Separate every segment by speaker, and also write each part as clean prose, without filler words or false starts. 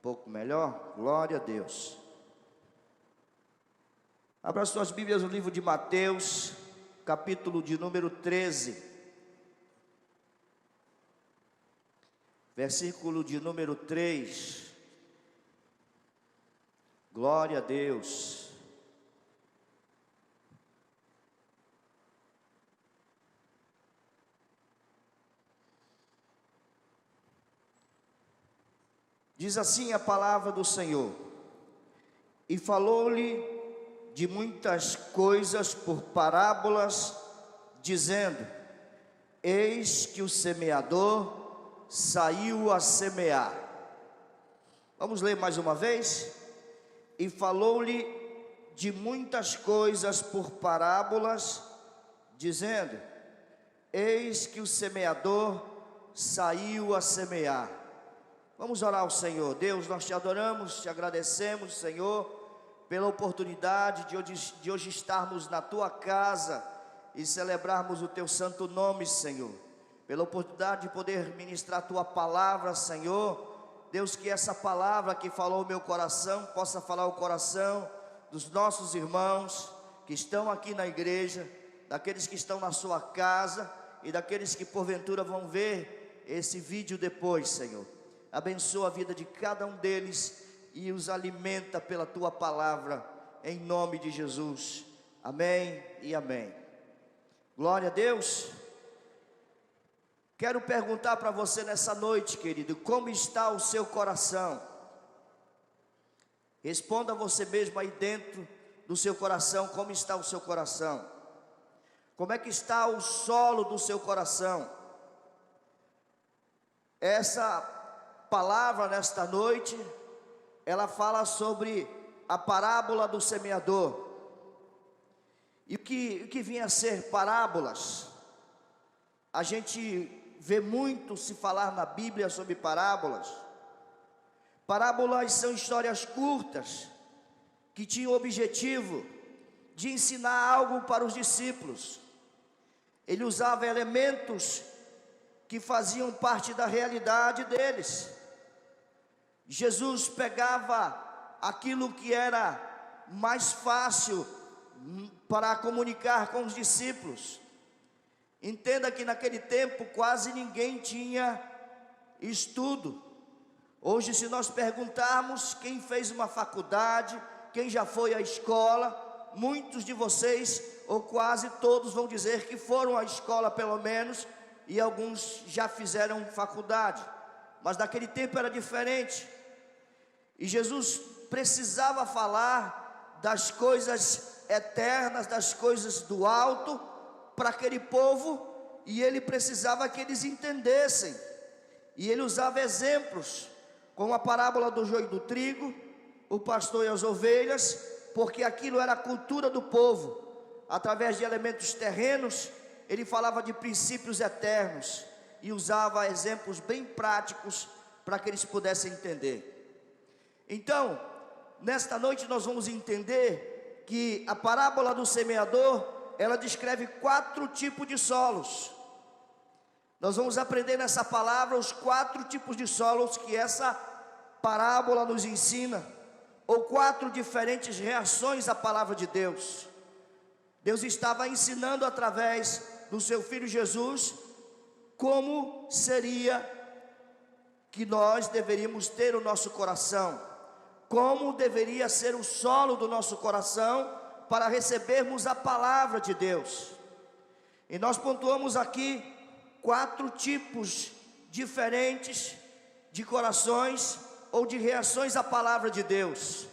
Speaker 1: pouco melhor? Glória a Deus. Abra suas Bíblias no livro de Mateus, capítulo de número 13, versículo de número 3. Glória a Deus. Diz assim a palavra do Senhor: e falou-lhe de muitas coisas por parábolas, dizendo: eis que o semeador saiu a semear. Vamos ler mais uma vez? E falou-lhe de muitas coisas por parábolas, dizendo: eis que o semeador saiu a semear. Vamos orar ao Senhor. Deus, nós te adoramos, te agradecemos, Senhor, pela oportunidade de hoje estarmos na tua casa e celebrarmos o teu santo nome, Senhor. Pela oportunidade de poder ministrar a tua palavra, Senhor. Deus, que essa palavra que falou o meu coração possa falar o coração dos nossos irmãos que estão aqui na igreja, daqueles que estão na sua casa e daqueles que porventura vão ver esse vídeo depois, Senhor. Abençoa a vida de cada um deles e os alimenta pela tua palavra, em nome de Jesus. Amém e amém. Glória a Deus. Quero perguntar para você nessa noite, querido, como está o seu coração? Responda você mesmo aí dentro do seu coração, como está o seu coração? Como é que está o solo do seu coração? Essa palavra nesta noite, ela fala sobre a parábola do semeador. E o que vinha a ser parábolas? A gente vê muito se falar na Bíblia sobre parábolas. Parábolas são histórias curtas, que tinham o objetivo de ensinar algo para os discípulos. Ele usava elementos que faziam parte da realidade deles. Jesus pegava aquilo que era mais fácil para comunicar com os discípulos. Entenda que naquele tempo quase ninguém tinha estudo. Hoje, se nós perguntarmos quem fez uma faculdade, quem já foi à escola, muitos de vocês, ou quase todos, vão dizer que foram à escola pelo menos, e alguns já fizeram faculdade. Mas naquele tempo era diferente. E Jesus precisava falar das coisas eternas, das coisas do alto, para aquele povo, e ele precisava que eles entendessem. E ele usava exemplos, como a parábola do joio e do trigo, o pastor e as ovelhas, porque aquilo era a cultura do povo. Através de elementos terrenos, ele falava de princípios eternos e usava exemplos bem práticos para que eles pudessem entender. Então, nesta noite nós vamos entender que a parábola do semeador, ela descreve 4 tipos de solos. Nós vamos aprender nessa palavra os 4 tipos de solos que essa parábola nos ensina, ou 4 diferentes reações à palavra de Deus. Deus estava ensinando através do seu Filho Jesus como seria que nós deveríamos ter o nosso coração, como deveria ser o solo do nosso coração para recebermos a palavra de Deus. E nós pontuamos aqui 4 tipos diferentes de corações ou de reações à palavra de Deus.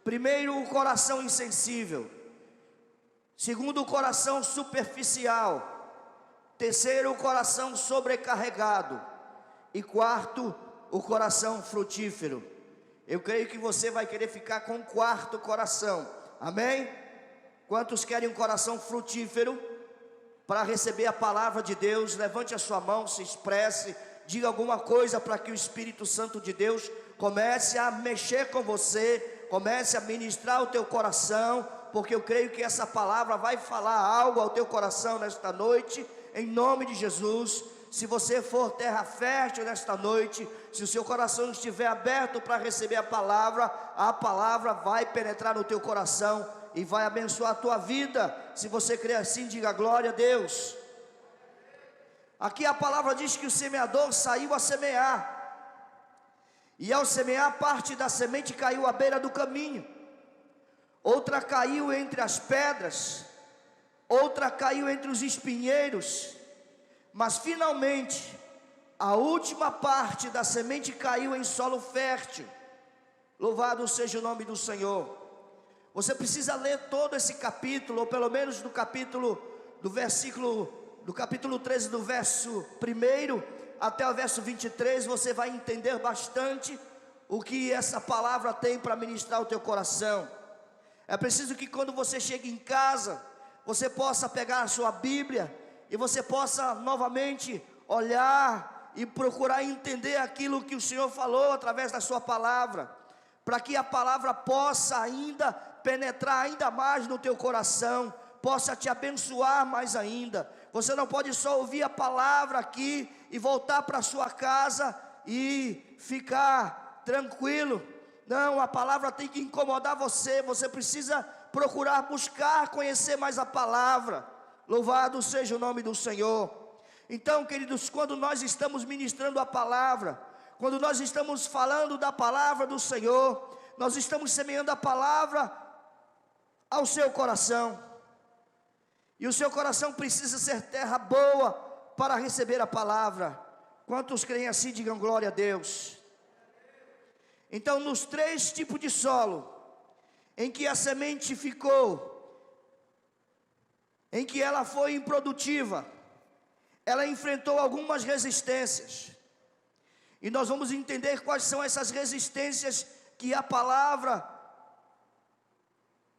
Speaker 1: Primeiro, o coração insensível. Segundo, o coração superficial. Terceiro, o coração sobrecarregado. E quarto, o coração frutífero. Eu creio que você vai querer ficar com o 4º coração. Amém? Quantos querem um coração frutífero para receber a palavra de Deus? Levante a sua mão, se expresse, diga alguma coisa para que o Espírito Santo de Deus comece a mexer com você, comece a ministrar o teu coração, porque eu creio que essa palavra vai falar algo ao teu coração nesta noite, em nome de Jesus. se você for terra fértil nesta noite, se o seu coração estiver aberto para receber a palavra vai penetrar no teu coração e vai abençoar a tua vida. Se você crê assim, diga glória a Deus. Aqui a palavra diz que o semeador saiu a semear, e ao semear, parte da semente caiu à beira do caminho, outra caiu entre as pedras, outra caiu entre os espinheiros, mas finalmente a última parte da semente caiu em solo fértil. Louvado seja o nome do Senhor. Você precisa ler todo esse capítulo, ou pelo menos do capítulo 13, do verso 1 até o verso 23, você vai entender bastante o que essa palavra tem para ministrar ao teu coração. É preciso que quando você chegue em casa, você possa pegar a sua Bíblia e você possa novamente olhar e procurar entender aquilo que o Senhor falou através da sua palavra, para que a palavra possa ainda penetrar ainda mais no teu coração, possa te abençoar mais ainda. Você não pode só ouvir a palavra aqui e voltar para sua casa e ficar tranquilo. Não, a palavra tem que incomodar você. Você precisa procurar, buscar, conhecer mais a palavra. Louvado seja o nome do Senhor. Então, queridos, quando nós estamos ministrando a palavra, quando nós estamos falando da palavra do Senhor, nós estamos semeando a palavra ao seu coração. E o seu coração precisa ser terra boa para receber a palavra. Quantos creem assim, digam glória a Deus. Então, nos 3 tipos de solo em que a semente ficou, em que ela foi improdutiva, ela enfrentou algumas resistências. E nós vamos entender quais são essas resistências que a palavra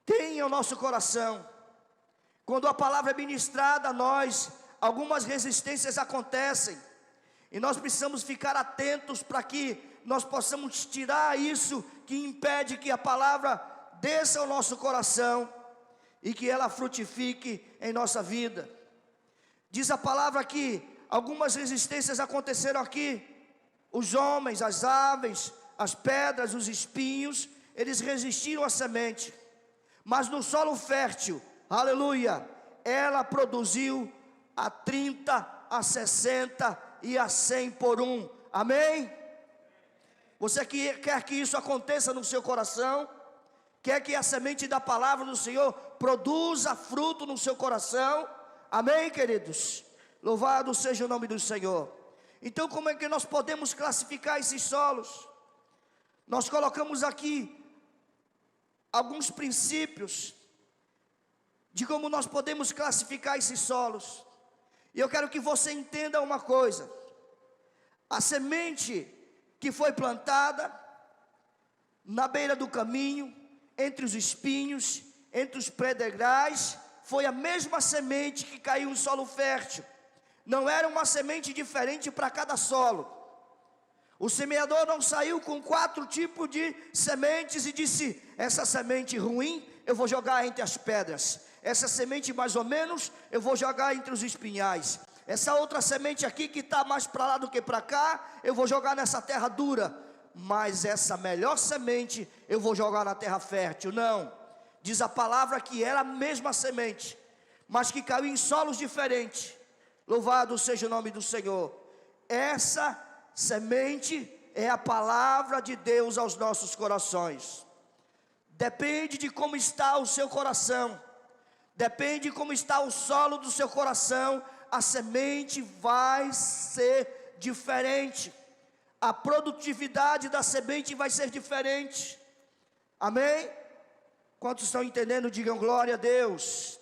Speaker 1: tem ao nosso coração. Quando a palavra é ministrada a nós, algumas resistências acontecem, e nós precisamos ficar atentos para que nós possamos tirar isso que impede que a palavra desça ao nosso coração e que ela frutifique em nossa vida. Diz a palavra que algumas resistências aconteceram aqui. Os homens, as aves, as pedras, os espinhos, eles resistiram à semente, mas no solo fértil, aleluia, ela produziu a 30, a 60 e a 100 por 1, amém? Você quer que isso aconteça no seu coração? Quer que a semente da palavra do Senhor produza fruto no seu coração? Amém, queridos? Louvado seja o nome do Senhor. Então, como é que nós podemos classificar esses solos? Nós colocamos aqui alguns princípios de como nós podemos classificar esses solos. E eu quero que você entenda uma coisa: a semente que foi plantada na beira do caminho, entre os espinhos, entre os pedregais, foi a mesma semente que caiu em solo fértil. Não era uma semente diferente para cada solo. O semeador não saiu com 4 tipos de sementes e disse: essa semente ruim eu vou jogar entre as pedras, essa semente mais ou menos eu vou jogar entre os espinhais, essa outra semente aqui que está mais para lá do que para cá, eu vou jogar nessa terra dura, mas essa melhor semente eu vou jogar na terra fértil. Não, diz a palavra que era a mesma semente, mas que caiu em solos diferentes. Louvado seja o nome do Senhor. Essa semente é a palavra de Deus aos nossos corações. Depende de como está o seu coração, depende de como está o solo do seu coração, a semente vai ser diferente, a produtividade da semente vai ser diferente, amém? Quantos estão entendendo, digam glória a Deus.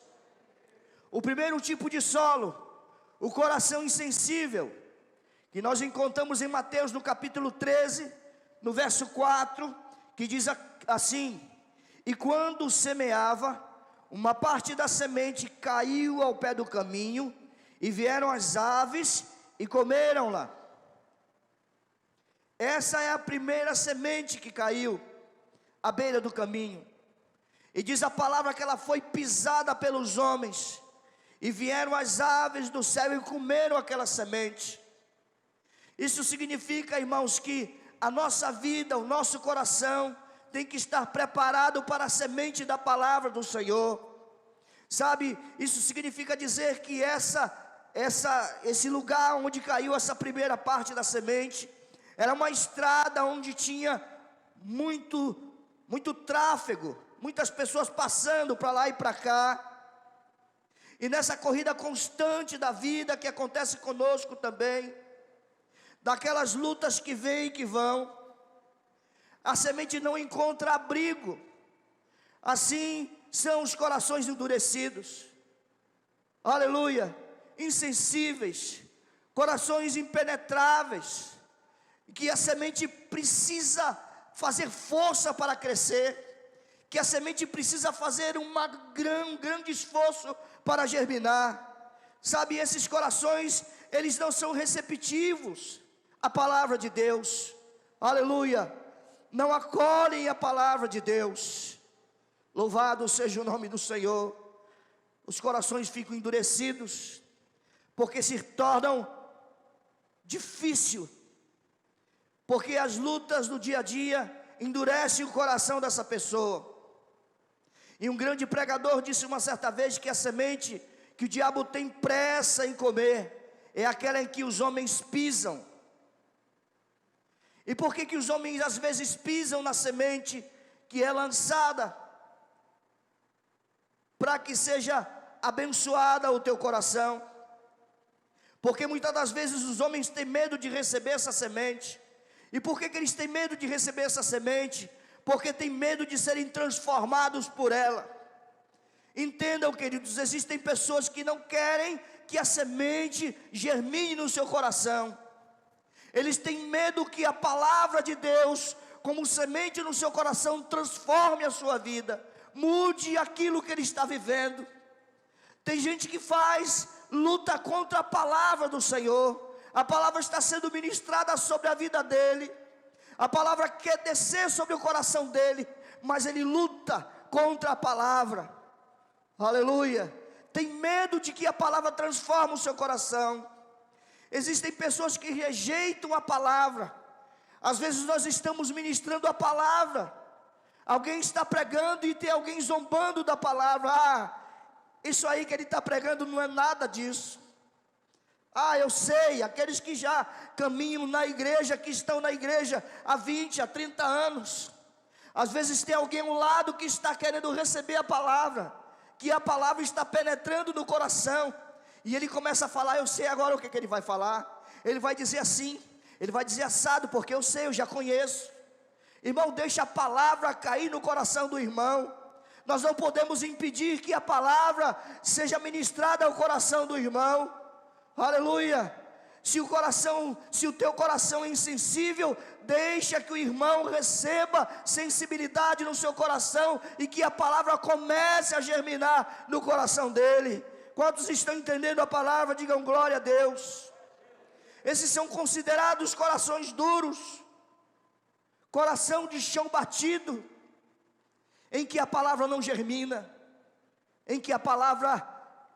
Speaker 1: O primeiro tipo de solo, o coração insensível, que nós encontramos em Mateus no capítulo 13, no verso 4, que diz assim: e quando semeava, uma parte da semente caiu ao pé do caminho, e vieram as aves e comeram-la. Essa é a primeira semente que caiu à beira do caminho. E diz a palavra que ela foi pisada pelos homens, e vieram as aves do céu e comeram aquela semente. Isso significa, irmãos, que a nossa vida, o nosso coração tem que estar preparado para a semente da palavra do Senhor. Sabe, isso significa dizer que esse lugar onde caiu essa primeira parte da semente, era uma estrada onde tinha muito tráfego, muitas pessoas passando para lá e para cá. E nessa corrida constante da vida que acontece conosco também, daquelas lutas que vêm e que vão, a semente não encontra abrigo. Assim são os corações endurecidos, aleluia, insensíveis, corações impenetráveis, que a semente precisa fazer força para crescer, que a semente precisa fazer um grande esforço para germinar. Sabe, esses corações, eles não são receptivos à palavra de Deus, aleluia, não acolhem a palavra de Deus. Louvado seja o nome do Senhor. Os corações ficam endurecidos, porque se tornam difícil, porque as lutas do dia a dia endurecem o coração dessa pessoa. E um grande pregador disse uma certa vez que a semente que o diabo tem pressa em comer é aquela em que os homens pisam. E por que os homens às vezes pisam na semente que é lançada? Para que seja abençoada o teu coração. Porque muitas das vezes os homens têm medo de receber essa semente. E por que eles têm medo de receber essa semente? Porque têm medo de serem transformados por ela. Entendam, queridos, existem pessoas que não querem que a semente germine no seu coração. Eles têm medo que a palavra de Deus, como semente no seu coração, transforme a sua vida, mude aquilo que ele está vivendo. Tem gente que luta contra a palavra do Senhor. A palavra está sendo ministrada sobre a vida dele, a palavra quer descer sobre o coração dele, mas ele luta contra a palavra, aleluia. Tem medo de que a palavra transforme o seu coração. Existem pessoas que rejeitam a palavra. Às vezes nós estamos ministrando a palavra, alguém está pregando e tem alguém zombando da palavra. Isso aí que ele está pregando não é nada disso. Eu sei, aqueles que já caminham na igreja, que estão na igreja há 20, há 30 anos. Às vezes tem alguém ao lado que está querendo receber a palavra, que a palavra está penetrando no coração, e ele começa a falar, eu sei agora o que ele vai falar. Ele vai dizer assim, ele vai dizer assado, porque eu sei, eu já conheço. Irmão, deixa a palavra cair no coração do irmão. Nós não podemos impedir que a palavra seja ministrada ao coração do irmão. Aleluia. Se o teu coração é insensível, deixa que o irmão receba sensibilidade no seu coração e que a palavra comece a germinar no coração dele. Quantos estão entendendo a palavra? Digam glória a Deus. Esses são considerados corações duros, coração de chão batido, em que a palavra não germina, em que a palavra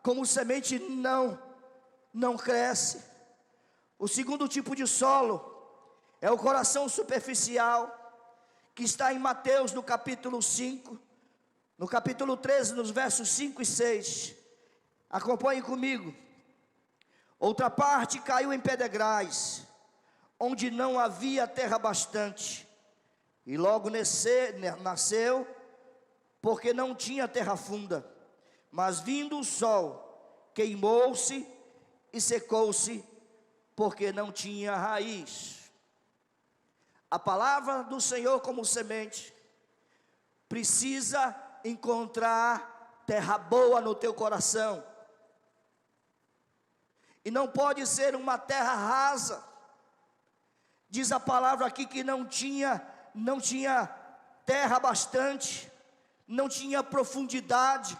Speaker 1: como semente não cresce. O segundo tipo de solo é o coração superficial, que está em Mateus no capítulo 5, no capítulo 13, nos versos 5 e 6. Acompanhe comigo. Outra parte caiu em pedregais, onde não havia terra bastante, e logo nasceu, porque não tinha terra funda. Mas vindo o sol, queimou-se e secou-se, porque não tinha raiz. A palavra do Senhor como semente precisa encontrar terra boa no teu coração. E não pode ser uma terra rasa. Diz a palavra aqui que não tinha terra bastante, não tinha profundidade.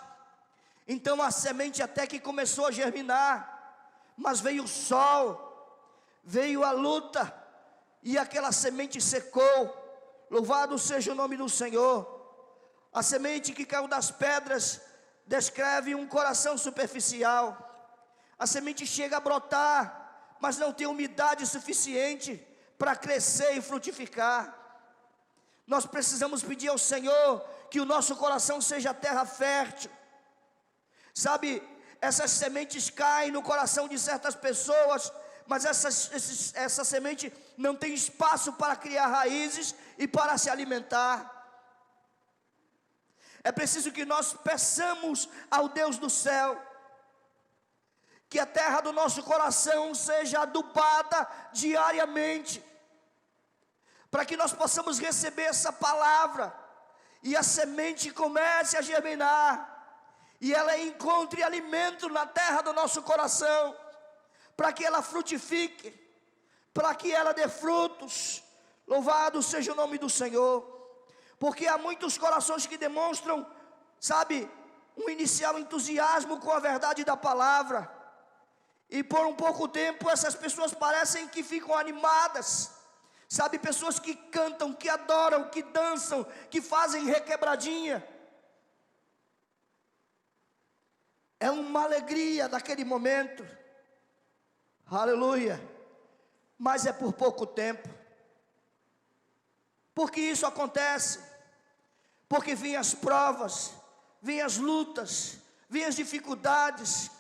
Speaker 1: Então a semente até que começou a germinar, mas veio o sol, veio a luta, e aquela semente secou. Louvado seja o nome do Senhor. A semente que caiu das pedras descreve um coração superficial. A semente chega a brotar, mas não tem umidade suficiente para crescer e frutificar. Nós precisamos pedir ao Senhor que o nosso coração seja terra fértil. Sabe, essas sementes caem no coração de certas pessoas, mas essa semente não tem espaço para criar raízes e para se alimentar. É preciso que nós peçamos ao Deus do céu que a terra do nosso coração seja adubada diariamente, para que nós possamos receber essa palavra e a semente comece a germinar e ela encontre alimento na terra do nosso coração, para que ela frutifique, para que ela dê frutos. Louvado seja o nome do Senhor, porque há muitos corações que demonstram, sabe, um inicial entusiasmo com a verdade da palavra, e por um pouco tempo essas pessoas parecem que ficam animadas, sabe, pessoas que cantam, que adoram, que dançam, que fazem requebradinha. É uma alegria daquele momento, aleluia, mas é por pouco tempo. Porque isso acontece? Porque vêm as provas, vêm as lutas, vêm as dificuldades,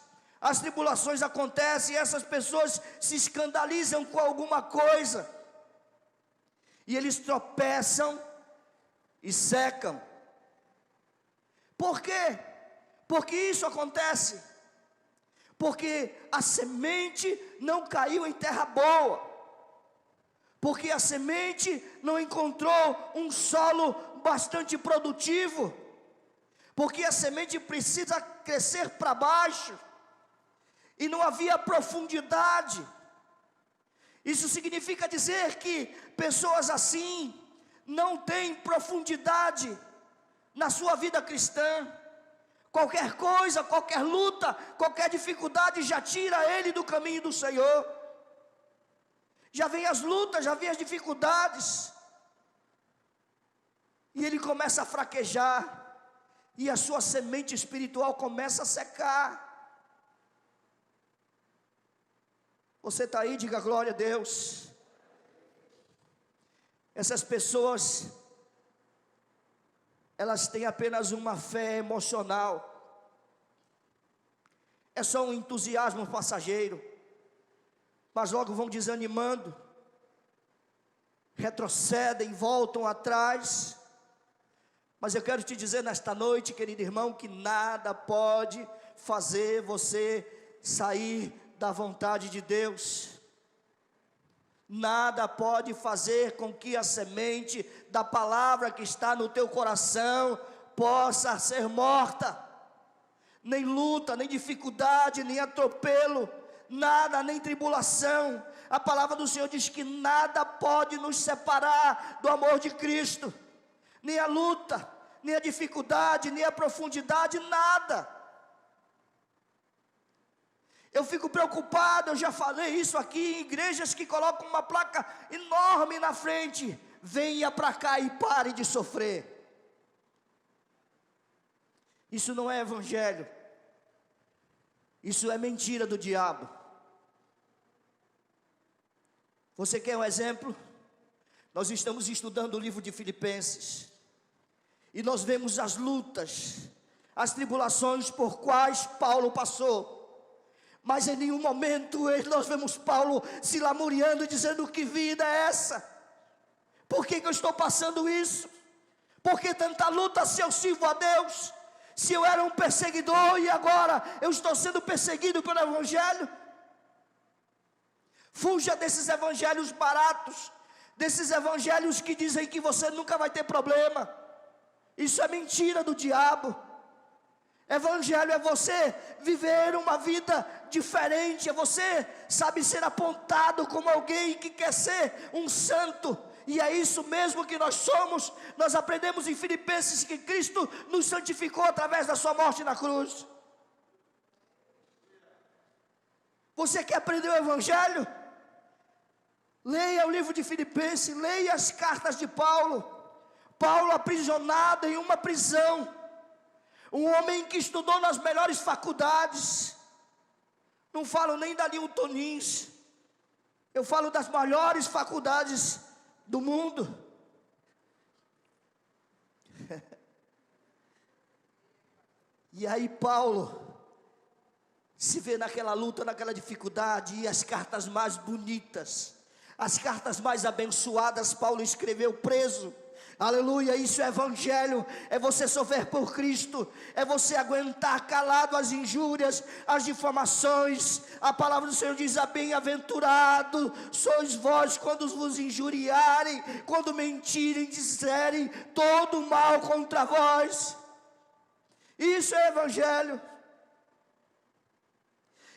Speaker 1: as tribulações acontecem e essas pessoas se escandalizam com alguma coisa, e eles tropeçam e secam. Por quê? Porque isso acontece, porque a semente não caiu em terra boa, porque a semente não encontrou um solo bastante produtivo, porque a semente precisa crescer para baixo, e não havia profundidade. Isso significa dizer que pessoas assim não têm profundidade na sua vida cristã. Qualquer coisa, qualquer luta, qualquer dificuldade já tira ele do caminho do Senhor. Já vem as lutas, já vem as dificuldades, e ele começa a fraquejar, e a sua semente espiritual começa a secar. Você está aí, diga glória a Deus. Essas pessoas, elas têm apenas uma fé emocional, é só um entusiasmo passageiro, mas logo vão desanimando, retrocedem, voltam atrás. Mas eu quero te dizer nesta noite, querido irmão, que nada pode fazer você sair da vontade de Deus. Nada pode fazer com que a semente da palavra que está no teu coração possa ser morta. Nem luta, nem dificuldade, nem atropelo, nada, nem tribulação. A palavra do Senhor diz que nada pode nos separar do amor de Cristo. Nem a luta, nem a dificuldade, nem a profundidade, nada. Eu fico preocupado, eu já falei isso aqui em igrejas que colocam uma placa enorme na frente: venha para cá e pare de sofrer. Isso não é evangelho, isso é mentira do diabo. Você quer um exemplo? Nós estamos estudando o livro de Filipenses, e nós vemos as lutas, as tribulações por quais Paulo passou. Mas em nenhum momento nós vemos Paulo se lamuriando, dizendo: que vida é essa? Por que eu estou passando isso? Por que tanta luta se eu sirvo a Deus? Se eu era um perseguidor e agora eu estou sendo perseguido pelo evangelho? Fuja desses evangelhos baratos, desses evangelhos que dizem que você nunca vai ter problema. Isso é mentira do diabo. Evangelho é você viver uma vida diferente, é você, sabe, ser apontado como alguém que quer ser um santo, e é isso mesmo que nós somos. Nós aprendemos em Filipenses que Cristo nos santificou através da sua morte na cruz. Você quer aprender o Evangelho? Leia o livro de Filipenses, leia as cartas de Paulo. Paulo aprisionado em uma prisão, um homem que estudou nas melhores faculdades, não falo nem da Newtonins, Eu falo das maiores faculdades do mundo. E aí Paulo se vê naquela luta, naquela dificuldade, e as cartas mais bonitas, as cartas mais abençoadas, Paulo escreveu preso. Aleluia, isso é evangelho, é você sofrer por Cristo, é você aguentar calado as injúrias, as difamações. A palavra do Senhor diz: bem-aventurado sois vós quando vos injuriarem, quando mentirem, disserem todo mal contra vós. Isso é evangelho.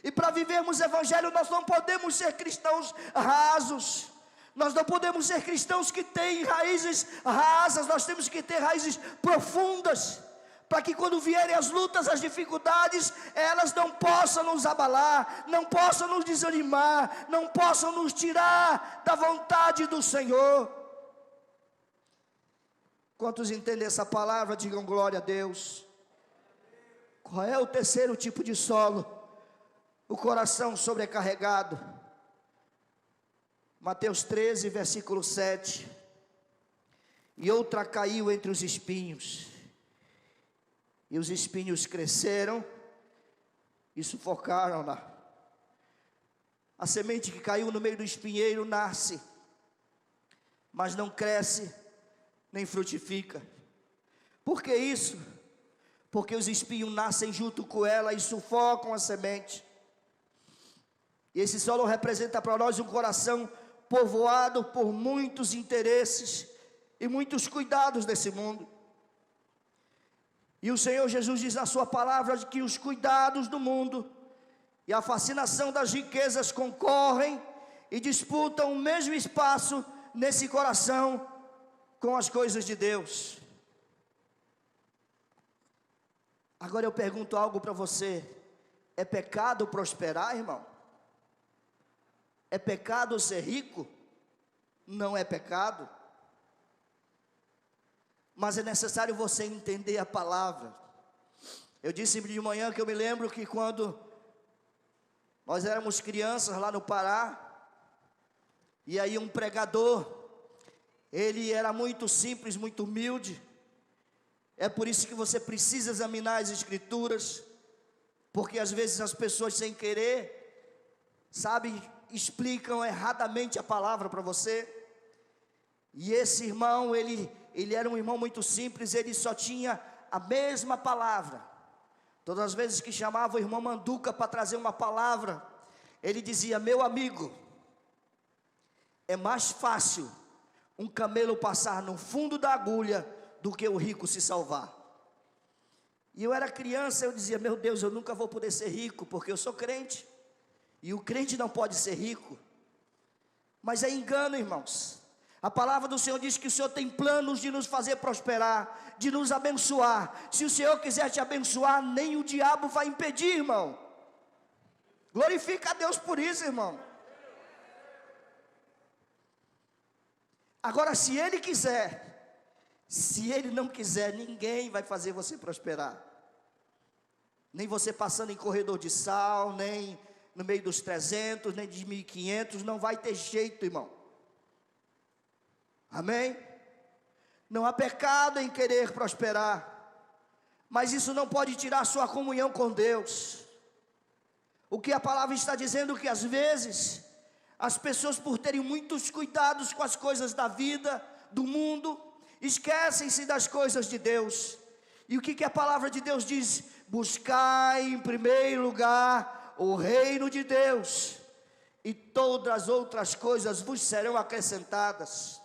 Speaker 1: E para vivermos evangelho, nós não podemos ser cristãos rasos. Nós não podemos ser cristãos que têm raízes rasas. Nós temos que ter raízes profundas, para que quando vierem as lutas, as dificuldades, elas não possam nos abalar, não possam nos desanimar, não possam nos tirar da vontade do Senhor. Quantos entendem essa palavra, digam glória a Deus. Qual é o terceiro tipo de solo? O coração sobrecarregado. Mateus 13, versículo 7. E outra caiu entre os espinhos, e os espinhos cresceram e sufocaram-na. A semente que caiu no meio do espinheiro nasce, mas não cresce nem frutifica. Por que isso? Porque os espinhos nascem junto com ela e sufocam a semente. E esse solo representa para nós um coração povoado por muitos interesses e muitos cuidados desse mundo. E o Senhor Jesus diz na sua palavra que os cuidados do mundo e a fascinação das riquezas concorrem e disputam o mesmo espaço nesse coração com as coisas de Deus. Agora eu pergunto algo para você: é pecado prosperar, irmão? É pecado ser rico? Não é pecado. Mas é necessário você entender a palavra. Eu disse de manhã que eu me lembro que quando nós éramos crianças lá no Pará, e aí um pregador, ele era muito simples, muito humilde. É por isso que você precisa examinar as escrituras, porque às vezes as pessoas sem querer, sabe, explicam erradamente a palavra para você. E esse irmão, ele era um irmão muito simples, ele só tinha a mesma palavra. Todas as vezes que chamava o irmão Manduca para trazer uma palavra, ele dizia: meu amigo, é mais fácil um camelo passar no fundo da agulha do que o rico se salvar. E eu era criança, eu dizia: meu Deus, eu nunca vou poder ser rico, porque eu sou crente. E o crente não pode ser rico. Mas é engano, irmãos. A palavra do Senhor diz que o Senhor tem planos de nos fazer prosperar, de nos abençoar. Se o Senhor quiser te abençoar, nem o diabo vai impedir, irmão. Glorifica a Deus por isso, irmão. Agora, se Ele quiser, se Ele não quiser, ninguém vai fazer você prosperar. Nem você passando em corredor de sal, nem no meio dos 300, nem de 1.500, não vai ter jeito, irmão. Amém? Não há pecado em querer prosperar, mas isso não pode tirar sua comunhão com Deus. O que a palavra está dizendo, que às vezes as pessoas, por terem muitos cuidados com as coisas da vida, do mundo, esquecem-se das coisas de Deus. E o que a palavra de Deus diz? Buscai em primeiro lugar o reino de Deus, e todas as outras coisas vos serão acrescentadas.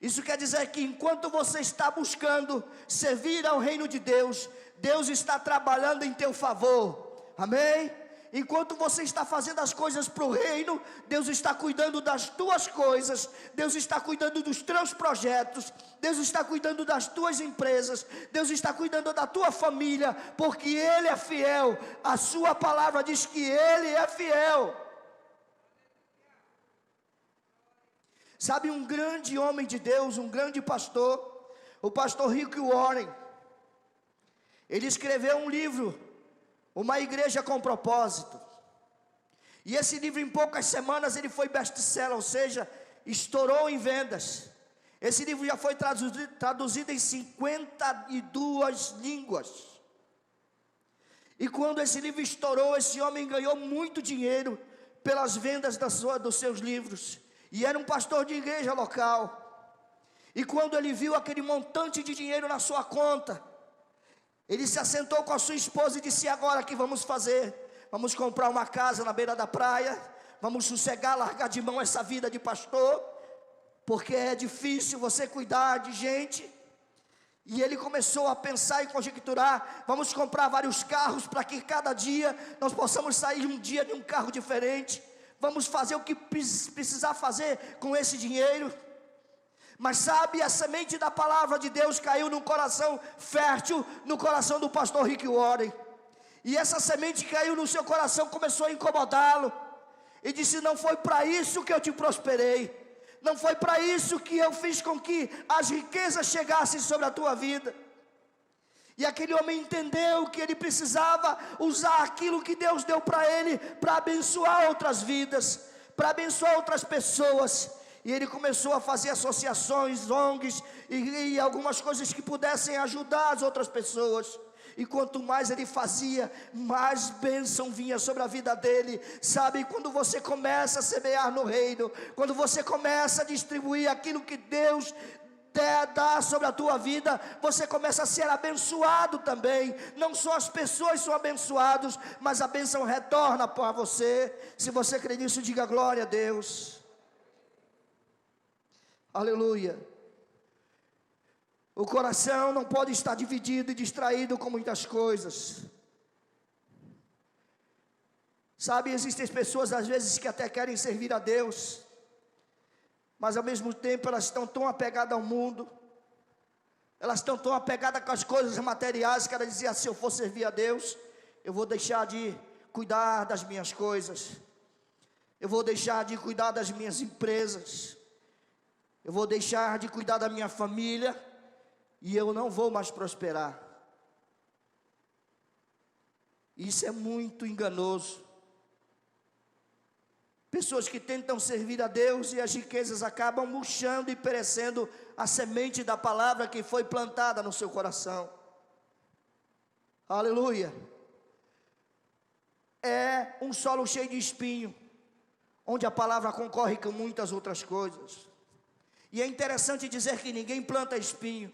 Speaker 1: Isso quer dizer que enquanto você está buscando servir ao reino de Deus, Deus está trabalhando em teu favor. Amém? Enquanto você está fazendo as coisas para o reino, Deus está cuidando das tuas coisas, Deus está cuidando dos teus projetos, Deus está cuidando das tuas empresas, Deus está cuidando da tua família, porque Ele é fiel. A sua palavra diz que Ele é fiel. Sabe, um grande homem de Deus, um grande pastor, o pastor Rick Warren, ele escreveu um livro, Uma Igreja com Propósito. E esse livro, em poucas semanas, ele foi best-seller, ou seja, estourou em vendas. Esse livro já foi traduzido em 52 línguas. E quando esse livro estourou, esse homem ganhou muito dinheiro pelas vendas dos seus livros. E era um pastor de igreja local. E quando ele viu aquele montante de dinheiro na sua conta, ele se assentou com a sua esposa e disse: agora o que vamos fazer? Vamos comprar uma casa na beira da praia, vamos sossegar, largar de mão essa vida de pastor, porque é difícil você cuidar de gente. E ele começou a pensar e conjecturar: vamos comprar vários carros para que cada dia nós possamos sair um dia de um carro diferente. Vamos fazer o que precisar fazer com esse dinheiro. Mas sabe, a semente da palavra de Deus caiu num coração fértil, no coração do pastor Rick Warren. E essa semente que caiu no seu coração começou a incomodá-lo. E disse: não foi para isso que eu te prosperei. Não foi para isso que eu fiz com que as riquezas chegassem sobre a tua vida. E aquele homem entendeu que ele precisava usar aquilo que Deus deu para ele, para abençoar outras vidas, para abençoar outras pessoas. E ele começou a fazer associações, ONGs e algumas coisas que pudessem ajudar as outras pessoas. E quanto mais ele fazia, mais bênção vinha sobre a vida dele. Sabe, quando você começa a semear no reino, quando você começa a distribuir aquilo que Deus dá sobre a tua vida, você começa a ser abençoado também. Não só as pessoas são abençoadas, mas a bênção retorna para você. Se você crê nisso, diga glória a Deus. Aleluia. O coração não pode estar dividido e distraído com muitas coisas. Sabe, existem pessoas às vezes que até querem servir a Deus, mas ao mesmo tempo elas estão tão apegadas ao mundo, elas estão tão apegadas com as coisas materiais, que elas diziam: se eu for servir a Deus, eu vou deixar de cuidar das minhas coisas, eu vou deixar de cuidar das minhas empresas, eu vou deixar de cuidar da minha família, e eu não vou mais prosperar. Isso é muito enganoso. Pessoas que tentam servir a Deus e as riquezas acabam murchando e perecendo a semente da palavra que foi plantada no seu coração. Aleluia. É um solo cheio de espinho, onde a palavra concorre com muitas outras coisas. E é interessante dizer que ninguém planta espinho.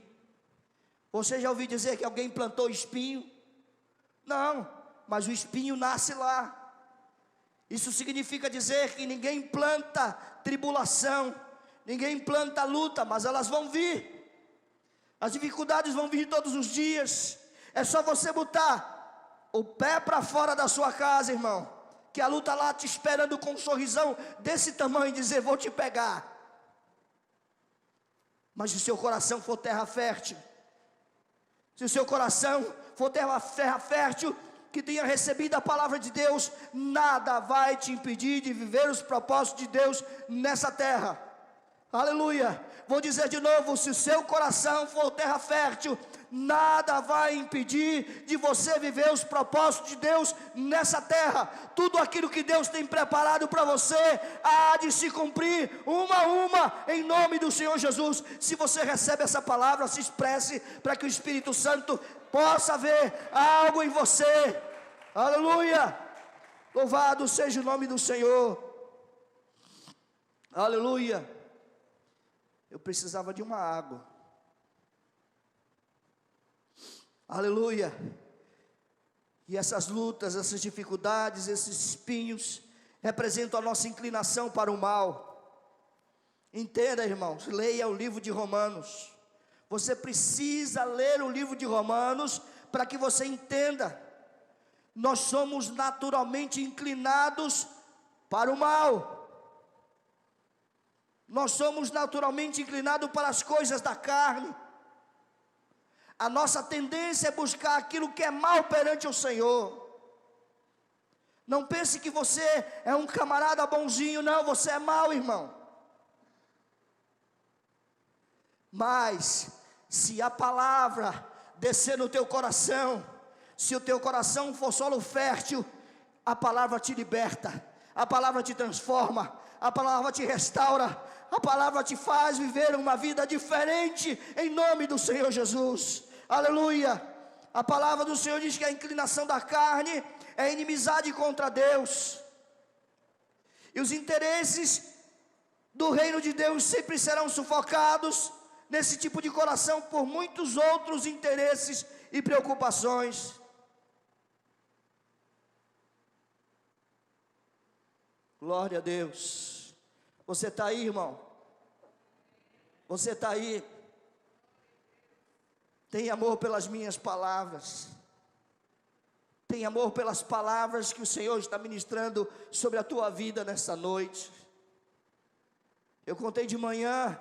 Speaker 1: Você já ouviu dizer que alguém plantou espinho? Não, mas o espinho nasce lá. Isso significa dizer que ninguém planta tribulação, ninguém planta luta, mas elas vão vir. As dificuldades vão vir todos os dias. É só você botar o pé para fora da sua casa, irmão, que a luta lá te esperando com um sorrisão desse tamanho e dizer: vou te pegar. Mas se o seu coração for terra fértil, se o seu coração for terra fértil, que tenha recebido a palavra de Deus, nada vai te impedir de viver os propósitos de Deus nessa terra. Aleluia. Vou dizer de novo: se o seu coração for terra fértil, nada vai impedir de você viver os propósitos de Deus nessa terra. Tudo aquilo que Deus tem preparado para você há de se cumprir uma a uma, em nome do Senhor Jesus. Se você recebe essa palavra, se expresse para que o Espírito Santo possa ver algo em você. Aleluia. Louvado seja o nome do Senhor. Aleluia. Eu precisava de uma água. Aleluia. E essas lutas, essas dificuldades, esses espinhos representam a nossa inclinação para o mal. Entenda, irmãos, leia o livro de Romanos. Você precisa ler o livro de Romanos para que você entenda. Nós somos naturalmente inclinados para o mal. Nós somos naturalmente inclinados para as coisas da carne. A nossa tendência é buscar aquilo que é mal perante o Senhor. Não pense que você é um camarada bonzinho, não, você é mau, irmão. Mas, se a palavra descer no teu coração, se o teu coração for solo fértil, a palavra te liberta, A palavra te transforma, a palavra te restaura, a palavra te faz viver uma vida diferente, em nome do Senhor Jesus. Aleluia. A palavra do Senhor diz que a inclinação da carne é inimizade contra Deus, e os interesses do reino de Deus sempre serão sufocados nesse tipo de coração por muitos outros interesses e preocupações. Glória a Deus. Você está aí, irmão? Você está aí? Tem amor pelas minhas palavras? Tem amor pelas palavras que o Senhor está ministrando sobre a tua vida nessa noite? Eu contei de manhã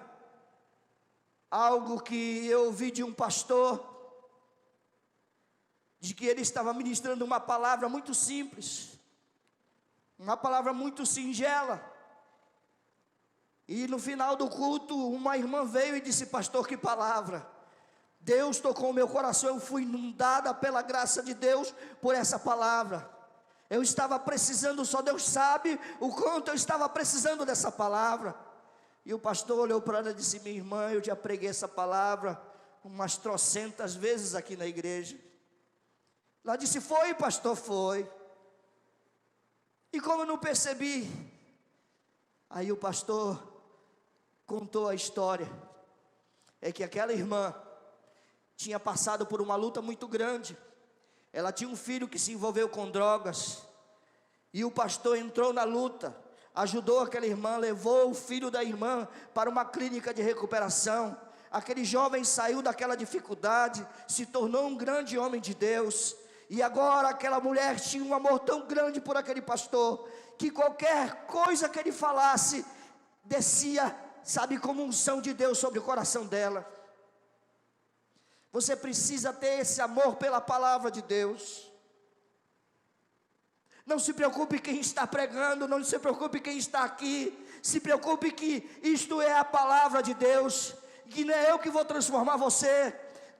Speaker 1: algo que eu ouvi de um pastor, de que ele estava ministrando uma palavra muito simples, uma palavra muito singela, e no final do culto uma irmã veio e disse: pastor, que palavra! Deus tocou o meu coração, eu fui inundada pela graça de Deus por essa palavra. Eu estava precisando, só Deus sabe o quanto eu estava precisando dessa palavra. E o pastor olhou para ela e disse: minha irmã, eu já preguei essa palavra umas trocentas vezes aqui na igreja. Ela disse: foi, pastor, foi. E como eu não percebi? Aí o pastor contou a história. É que aquela irmã tinha passado por uma luta muito grande. Ela tinha um filho que se envolveu com drogas, e o pastor entrou na luta, ajudou aquela irmã, levou o filho da irmã para uma clínica de recuperação. Aquele jovem saiu daquela dificuldade, se tornou um grande homem de Deus, e agora aquela mulher tinha um amor tão grande por aquele pastor, que qualquer coisa que ele falasse, descia, sabe, como unção de Deus sobre o coração dela. Você precisa ter esse amor pela palavra de Deus. Não se preocupe quem está pregando, não se preocupe quem está aqui. Se preocupe que isto é a palavra de Deus, que não é eu que vou transformar você.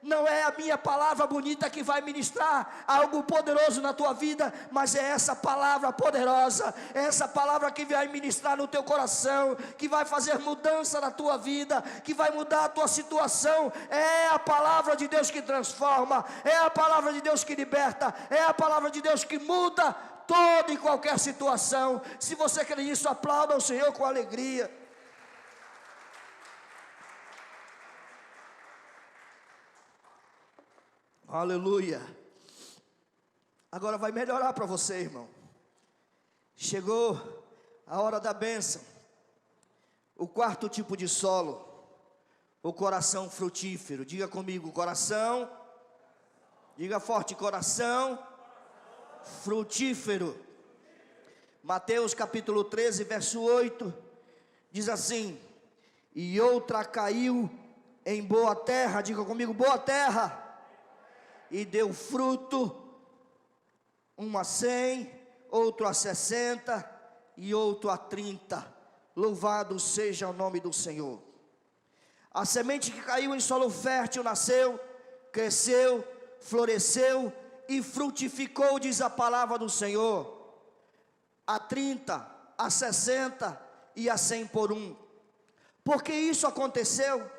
Speaker 1: Não é a minha palavra bonita que vai ministrar algo poderoso na tua vida, mas é essa palavra poderosa, é essa palavra que vai ministrar no teu coração, que vai fazer mudança na tua vida, que vai mudar a tua situação. É a palavra de Deus que transforma, é a palavra de Deus que liberta, é a palavra de Deus que muda toda e qualquer situação. Se você crê nisso, aplauda o Senhor com alegria. Aleluia. Agora vai melhorar para você, irmão. Chegou a hora da bênção. O quarto tipo de solo, o coração frutífero. Diga comigo, coração. Diga forte, coração frutífero. Mateus capítulo 13, verso 8, diz assim: e outra caiu em boa terra. Diga comigo, boa terra. E deu fruto, um a 100, outro a 60 e outro a 30. Louvado seja o nome do Senhor. A semente que caiu em solo fértil nasceu, cresceu, floresceu e frutificou, diz a palavra do Senhor, a 30, a 60 e a 100 por um. Por que isso aconteceu?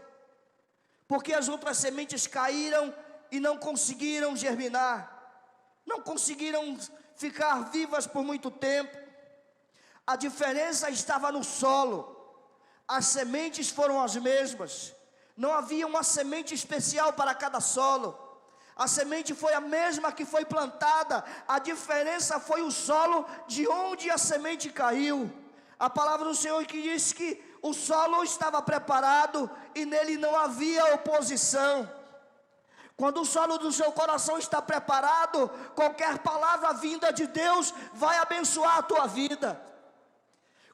Speaker 1: Porque as outras sementes caíram e não conseguiram germinar, não conseguiram ficar vivas por muito tempo. A diferença estava no solo. As sementes foram as mesmas, não havia uma semente especial para cada solo. A semente foi a mesma que foi plantada, a diferença foi o solo de onde a semente caiu. A palavra do Senhor que diz que o solo estava preparado e nele não havia oposição. Quando o solo do seu coração está preparado, qualquer palavra vinda de Deus vai abençoar a tua vida.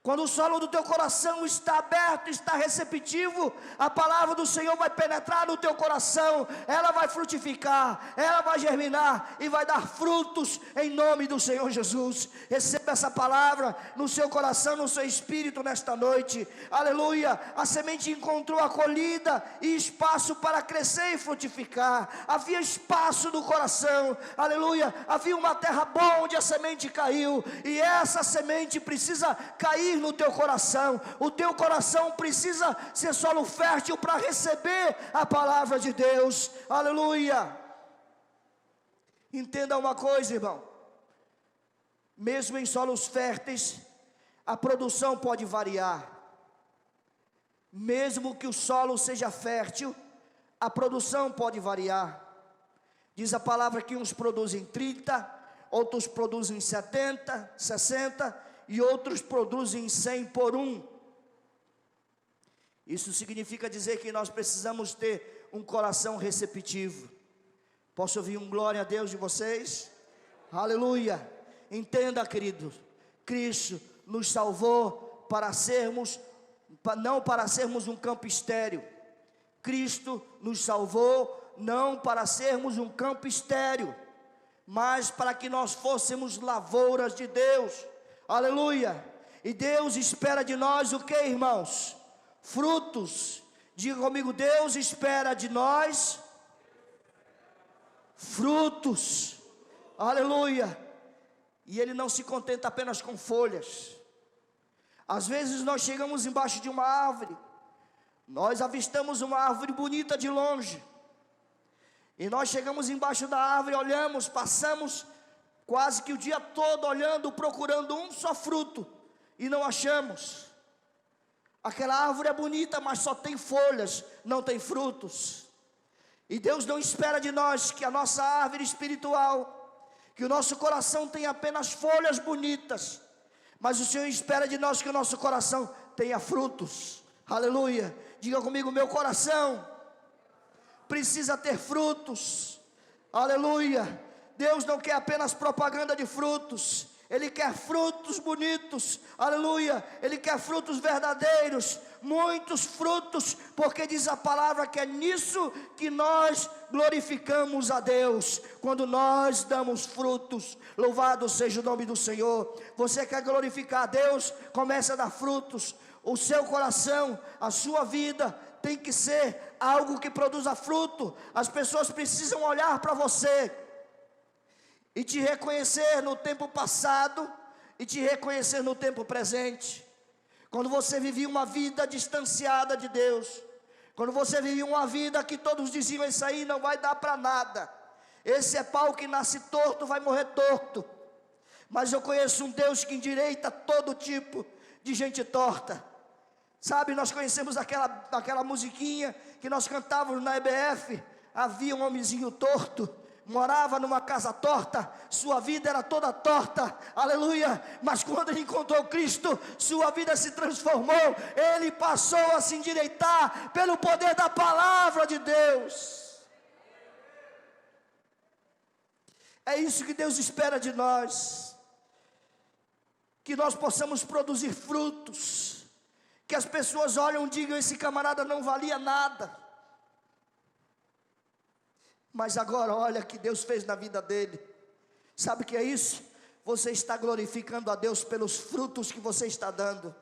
Speaker 1: Quando o solo do teu coração está aberto, está receptivo, a palavra do Senhor vai penetrar no teu coração, ela vai frutificar, ela vai germinar e vai dar frutos em nome do Senhor Jesus. Receba essa palavra no seu coração, no seu espírito nesta noite. Aleluia! A semente encontrou acolhida e espaço para crescer e frutificar. Havia espaço no coração, aleluia! Havia uma terra boa onde a semente caiu, e essa semente precisa cair no teu coração. O teu coração precisa ser solo fértil para receber a palavra de Deus. Aleluia! Entenda uma coisa, irmão: mesmo em solos férteis, a produção pode variar. Mesmo que o solo seja fértil, a produção pode variar. Diz a palavra que uns produzem 30, outros produzem 70, 60 e outros produzem 100 por um. Isso significa dizer que nós precisamos ter um coração receptivo. Posso ouvir um glória a Deus de vocês? Aleluia! Entenda, queridos, Cristo nos salvou para sermos, não para sermos um campo estéril. Cristo nos salvou não para sermos um campo estéril, mas para que nós fôssemos lavouras de Deus. Aleluia! E Deus espera de nós o que, irmãos? Frutos. Diga comigo: Deus espera de nós frutos. Aleluia! E Ele não se contenta apenas com folhas. Às vezes nós chegamos embaixo de uma árvore, nós avistamos uma árvore bonita de longe, e nós chegamos embaixo da árvore, olhamos, passamos quase que o dia todo olhando, procurando um só fruto, e não achamos. Aquela árvore é bonita, mas só tem folhas, não tem frutos. E Deus não espera de nós que a nossa árvore espiritual, que o nosso coração tenha apenas folhas bonitas, mas o Senhor espera de nós que o nosso coração tenha frutos. Aleluia! Diga comigo: meu coração precisa ter frutos. Aleluia! Deus não quer apenas propaganda de frutos, Ele quer frutos bonitos. Aleluia! Ele quer frutos verdadeiros, muitos frutos, porque diz a palavra que é nisso que nós glorificamos a Deus, quando nós damos frutos. Louvado seja o nome do Senhor. Você quer glorificar a Deus? Comece a dar frutos. O seu coração, a sua vida tem que ser algo que produza fruto. As pessoas precisam olhar para você e te reconhecer no tempo passado e te reconhecer no tempo presente. Quando você vivia uma vida distanciada de Deus, quando você vivia uma vida que todos diziam: isso aí não vai dar para nada, esse é pau que nasce torto, vai morrer torto. Mas eu conheço um Deus que endireita todo tipo de gente torta. Sabe, nós conhecemos aquela musiquinha que nós cantávamos na EBF. Havia um homenzinho torto, morava numa casa torta, sua vida era toda torta, aleluia, mas quando ele encontrou Cristo, sua vida se transformou, ele passou a se endireitar pelo poder da palavra de Deus. É isso que Deus espera de nós, que nós possamos produzir frutos, que as pessoas olham e digam: esse camarada não valia nada, mas agora olha o que Deus fez na vida dele. Sabe o que é isso? Você está glorificando a Deus pelos frutos que você está dando.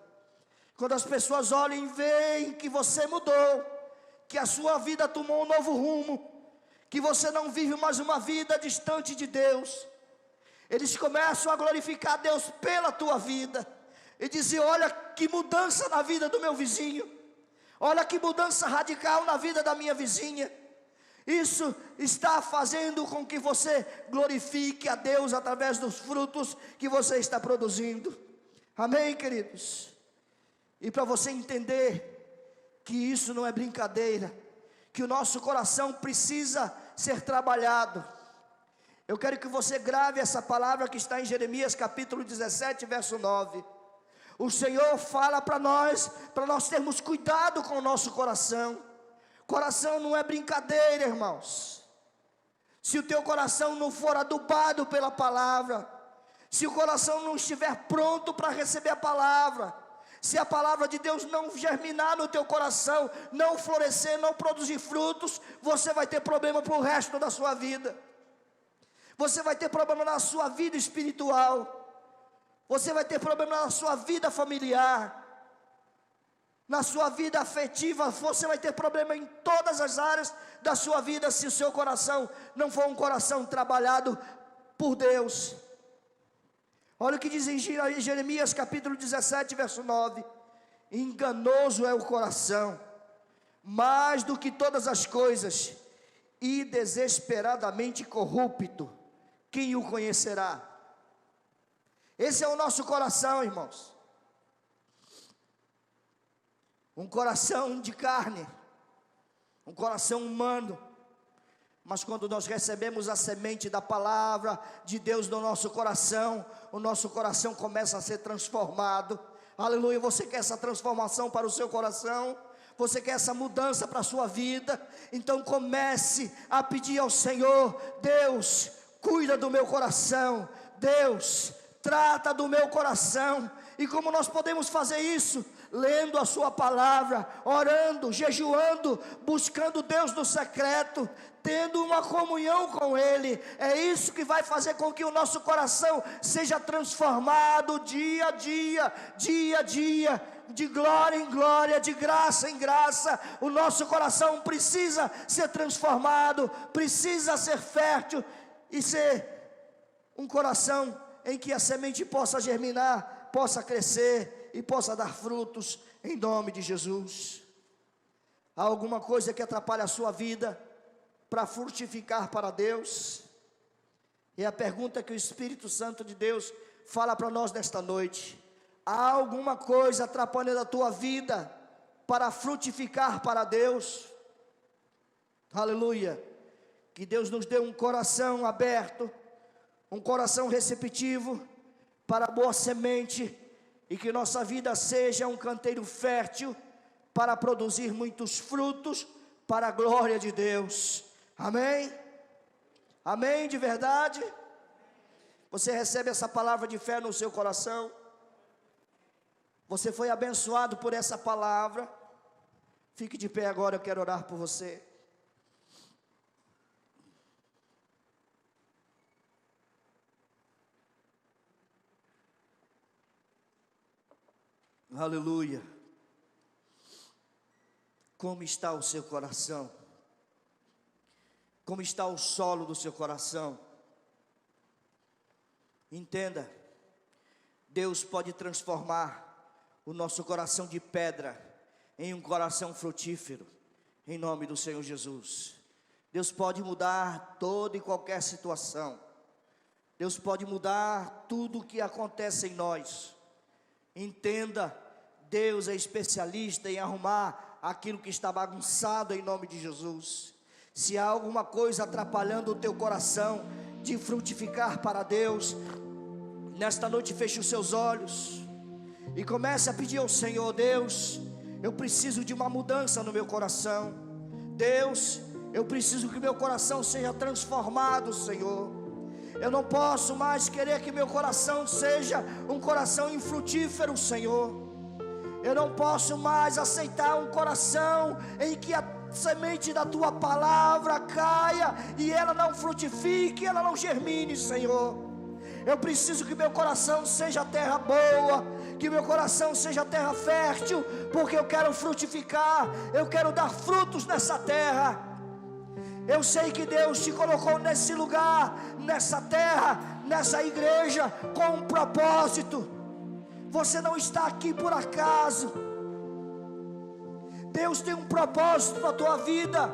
Speaker 1: Quando as pessoas olham e veem que você mudou, que a sua vida tomou um novo rumo, que você não vive mais uma vida distante de Deus, eles começam a glorificar a Deus pela tua vida, e dizer: olha que mudança na vida do meu vizinho, olha que mudança radical na vida da minha vizinha. Isso está fazendo com que você glorifique a Deus através dos frutos que você está produzindo. Amém, queridos? E para você entender que isso não é brincadeira, que o nosso coração precisa ser trabalhado, eu quero que você grave essa palavra que está em Jeremias capítulo 17, verso 9. O Senhor fala para nós termos cuidado com o nosso coração. Coração não é brincadeira, irmãos. Se o teu coração não for adubado pela palavra, se o coração não estiver pronto para receber a palavra, Se a palavra de Deus não germinar no teu coração, não florescer, não produzir frutos, você vai ter problema para o resto da sua vida. Você vai ter problema na sua vida espiritual. Você vai ter problema na sua vida familiar, na sua vida afetiva. Você vai ter problema em todas as áreas da sua vida, se o seu coração não for um coração trabalhado por Deus. Olha o que diz em Jeremias capítulo 17, verso 9: enganoso é o coração, mais do que todas as coisas, e desesperadamente corrupto, quem o conhecerá? Esse é o nosso coração, irmãos. Um coração de carne, um coração humano. Mas quando nós recebemos a semente da palavra de Deus no nosso coração, o nosso coração começa a ser transformado. Aleluia. Você quer essa transformação para o seu coração? Você quer essa mudança para a sua vida? Então comece a pedir ao Senhor: Deus, cuida do meu coração. Deus, trata do meu coração. E como nós podemos fazer isso? Lendo a sua palavra, orando, jejuando, buscando Deus no secreto, tendo uma comunhão com Ele. É isso que vai fazer com que o nosso coração seja transformado dia a dia, dia a dia, de glória em glória, de graça em graça. O nosso coração precisa ser transformado, precisa ser fértil e ser um coração em que a semente possa germinar, possa crescer e possa dar frutos, em nome de Jesus. Há alguma coisa que atrapalha a sua vida para frutificar para Deus? É a pergunta que o Espírito Santo de Deus fala para nós nesta noite. Há alguma coisa atrapalhando a tua vida para frutificar para Deus? Aleluia. Que Deus nos dê um coração aberto, um coração receptivo para a boa semente, e que nossa vida seja um canteiro fértil para produzir muitos frutos para a glória de Deus. Amém? Amém de verdade? Você recebe essa palavra de fé no seu coração? Você foi abençoado por essa palavra? Fique de pé agora, eu quero orar por você. Aleluia. Como está o seu coração? Como está o solo do seu coração? Entenda, Deus pode transformar o nosso coração de pedra em um coração frutífero, em nome do Senhor Jesus. Deus pode mudar toda e qualquer situação. Deus pode mudar tudo o que acontece em nós. Entenda, Deus é especialista em arrumar aquilo que está bagunçado, em nome de Jesus. Se há alguma coisa atrapalhando o teu coração de frutificar para Deus, nesta noite feche os seus olhos e comece a pedir ao Senhor: Deus, eu preciso de uma mudança no meu coração. Deus, eu preciso que meu coração seja transformado, Senhor. Eu não posso mais querer que meu coração seja um coração infrutífero, Senhor. Eu não posso mais aceitar um coração em que a semente da Tua palavra caia e ela não frutifique, ela não germine, Senhor. Eu preciso que meu coração seja terra boa, que meu coração seja terra fértil, porque eu quero frutificar, eu quero dar frutos nessa terra. Eu sei que Deus te colocou nesse lugar, nessa terra, nessa igreja, com um propósito. Você não está aqui por acaso. Deus tem um propósito na tua vida.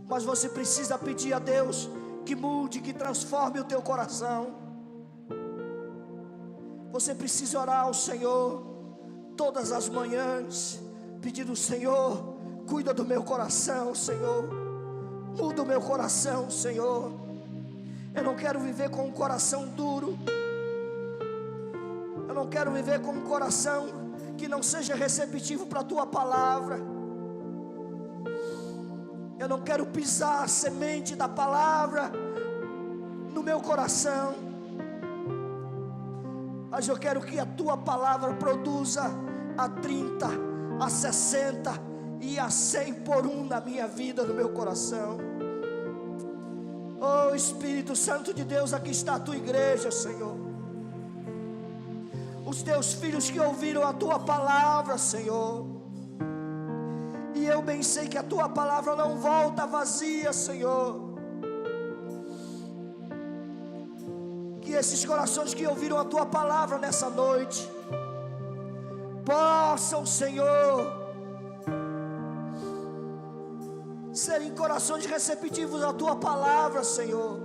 Speaker 1: Mas você precisa pedir a Deus que mude, que transforme o teu coração. Você precisa orar ao Senhor todas as manhãs, pedindo: Senhor, cuida do meu coração, Senhor. Muda o meu coração, Senhor. Eu não quero viver com um coração duro. Eu não quero viver com um coração que não seja receptivo para a Tua palavra. Eu não quero pisar a semente da palavra no meu coração. mas eu quero que a tua palavra produza a 30, a 60 e a 100 por um na minha vida, no meu coração. Oh Espírito Santo de Deus, aqui está a tua igreja, Senhor. Os teus filhos que ouviram a tua palavra, Senhor. E eu bem sei que a tua palavra não volta vazia, Senhor. Que esses corações que ouviram a tua palavra nessa noite possam, Senhor, serem corações receptivos à tua palavra, Senhor.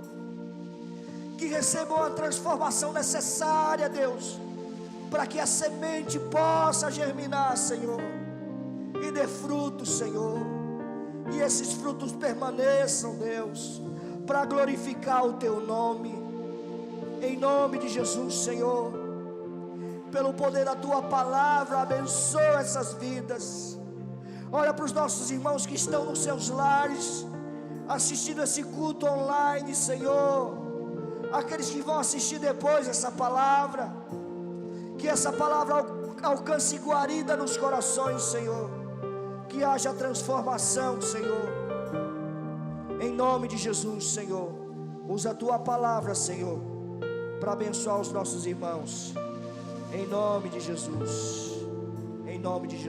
Speaker 1: Que recebam a transformação necessária, Deus, para que a semente possa germinar, Senhor, e dê frutos, Senhor. E esses frutos permaneçam, Deus, para glorificar o teu nome. Em nome de Jesus, Senhor, pelo poder da tua palavra, abençoa essas vidas. Olha para os nossos irmãos que estão nos seus lares, assistindo esse culto online, Senhor. Aqueles que vão assistir depois essa palavra, que essa palavra alcance guarida nos corações, Senhor. Que haja transformação, Senhor. Em nome de Jesus, Senhor. Usa a tua palavra, Senhor, para abençoar os nossos irmãos. Em nome de Jesus. Em nome de Jesus.